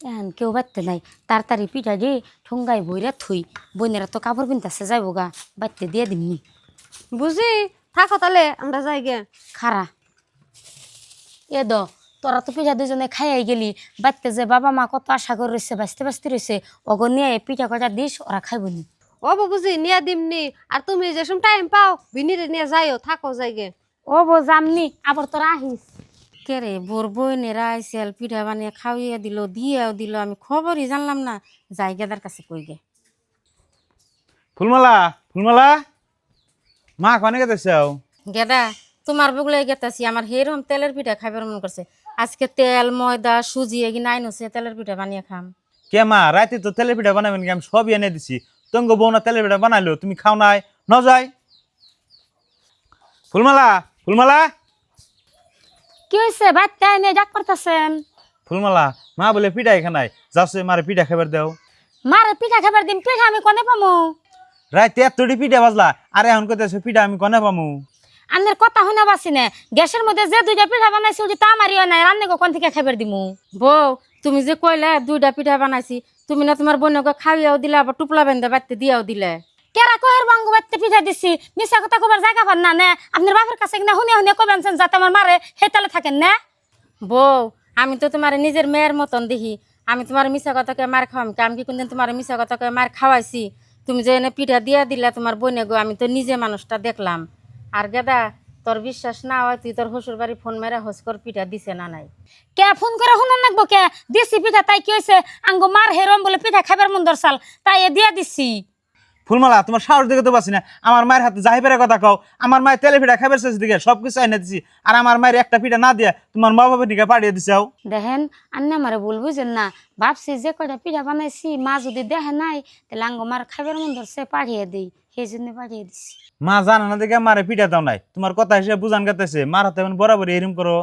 এখন কেউ বাড়তে নাই তাড়াতাড়ি পিঠা দিয়ে ঠোঙ্গাই বইরা থুই বইনেরা তো কাপড় পিনতেছে যাইবো গা বাড়তে দিয়ে দিমনি বুঝি থাকো তাহলে আমরা যাই গে। খারা এ দ তোরা তো পিঠা দুজনে খাইয়াই গেলি বাড়তে যে বাবা মা কত আশা করে রয়েছে বাঁচতে বাঁচতে রয়েছে অগ নিয়ে পিঠা কটা দিস ওরা খাইবনি ও বুঝি নিয়ে দিমনি আর তুমি যে সময় টাইম পাও বিনিরে নিয়ে যাইও থাকো যাই গে। ও বো জামনি আবার তোরা আহিস কে রে বোর বইনেরা আইসেল পিঠা বানিয়ে খাওয়াইয়া দিল দিয়েও দিল আমি খবরই জানলাম না জায়গাদার কাছে কই গে ফুলমালা ফুলমালা মা কনে গেতেছাও? গেদা তোমার বগুলাই গেতাছি আমার হেরম তেলের পিঠা খাইবার মন করছে আজকে তেল ময়দা সুজি এগিয়ে আইনছে তেলের পিঠা বানিয়ে খাম কে মা রাতে তো তেলের পিঠা বানাবেন কি? আমি সবই এনে দিছি। তঙ্গ বউনা তেলের পিঠা বানাইলো, তুমি খাও নাই ন যাই। ফুলমালা ফুলমালা কি হয়েছে বাচ্চা এনে ডাক করতেছেন ফুলমালা মা বলে পিঠা এখানে যাচ্ছে মারে পিঠা খাবার দাও। মারে পিঠা খাবার দিন পিঠা আমি কনে পামু রাতে এতটি পিঠা বাজলা আর এখন কইতেছে পিঠা আমি কনে পামু? আন্নের কথা শুনে বাসি না গ্যাসের মধ্যে যে দুইটা পিঠা বানাইছি ওটি তা আমারই নাই রান্নে কোন থেকে খাবার দিমু বউ তুমি যে কইলে দুইটা পিঠা বানাইছি তুমি না তোমার বোনকে খাইয়াও দিলে আবার টুপলা বেঁধে বাড়তে দিয়াও দিলে কেরা কহের বাঙ্গু বাড়তে পিঠা দিছি মিশা কথা কবার জায়গা পান না নে আপনার বাপের কাছে কিনা শুনে শুনে কবেনছেন যাতে আমার মারে হেতালে থাকেন না বউ আমি তো তোমার নিজের মেয়ের মতন দেখি আমি তোমার মিশা কথাকে মার খাওয়াম আমি কি কোনদিন তোমার মিশা কথাকে মার খাওয়াইছি তুমি যে এনে পিঠা দিয়া দিলা তোমার বোনে গো আমি তো নিজে মানুষটা দেখলাম আর গেদা তোর বিশ্বাস না হয় তুই তোর শ্বশুর বাড়ি ফোন মেরে হোসকর পিঠা দিছে না নাই কে ফোন করে শুনুন নাকবো কে দিছি পিঠা তাই কি হয়েছে আঙ্গো মার হেরম বলে পিঠা খাবার মন দরসাল তাই এ দিয়া দিছি ফুলমালা তোমার সাহস দেখে তো পাচ্ছি না। আমার মায়ের হাতে যাই পেরে কথা কও। আমার মায়ের তেলে পিঠা খাবার শেষ দিকে সবকিছু এনে দিছি আর আমার মায়ের একটা পিঠা না দিয়া তোমার মা বাবার দিকে পাঠিয়ে দিছাও। দেখেন আন্না আমারে বল বুঝেন না ভাবছি যে কয়টা পিঠা বানাইছি মা যদি দেখে নাই তাহলে আঙ্গো মার খাবার মন ধরছে পাঠিয়ে দিই সেই জন্য পাঠিয়ে দিছি মা জানা না দেখে মারে পিঠা দাও নাই, তোমার কথা হিসেবে বুঝান গেতেছে মার হাতে বরাবরই এরম করো।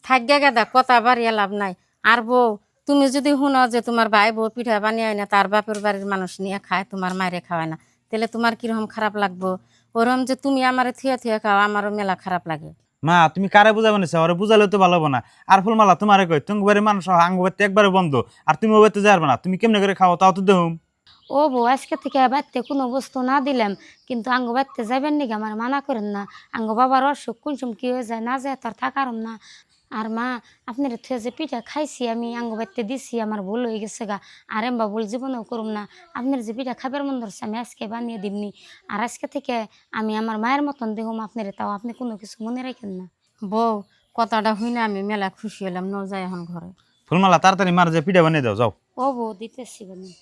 থাকবে গেদা কথা বাড়িয়ে লাভ নাই আর বউ তুমি যদি শুনো যে তোমার ভাই বউ পিঠা বানিয়ে না তার বাপের বাড়ির মানুষ নিয়ে খায় তোমার মায়েরে খাওয়ায় না তাহলে তোমার কিরকম খারাপ লাগবো ওরম যে তুমি আমার থিয়া থিয়া খাও আমারও মেলা খারাপ লাগে মা তুমি কারে বুঝাবে না ওরে বুঝালে তো ভালো হবো না। আর ফুলমালা তোমারে কই তুমি বাড়ির মানুষ আঙ্গ বাড়িতে একবারে বন্ধ আর তুমি ও বাড়িতে যাবে না, তুমি কেমনে করে খাও তাও তো দেখুম। ও বউ আজকে থেকে বাড়িতে কোনো বস্তু না দিলাম কিন্তু আঙ্গ বাড়িতে যাবেন নাকি আমার মানা করেন না আঙ্গ বাবার অসুখ কোন সময় কি হয়ে যায় না যায় তার থাকারম না আর মা আপনার থুয়ে যে পিঠা খাইছি আমি আঙ্গ বাড়িতে দিছি আমার ভুল হয়ে গেছে গা আর এমবা ভুল জীবনেও করুম না আপনার যে পিঠা খাবার মন ধরছে আমি আজকে বানিয়ে দিমনি আর আজকে থেকে আমি আমার মায়ের মতন দেখুম আপনার তাও আপনি কোনো কিছু মনে রাখেন না বউ কথাটা হই না আমি মেলা খুশি হলাম ন যাই এখন ঘরে। ফুলমালা তাড়াতাড়ি মার যে পিঠা বানিয়ে দাও যাও। ও বউ দিতেছি বানিয়ে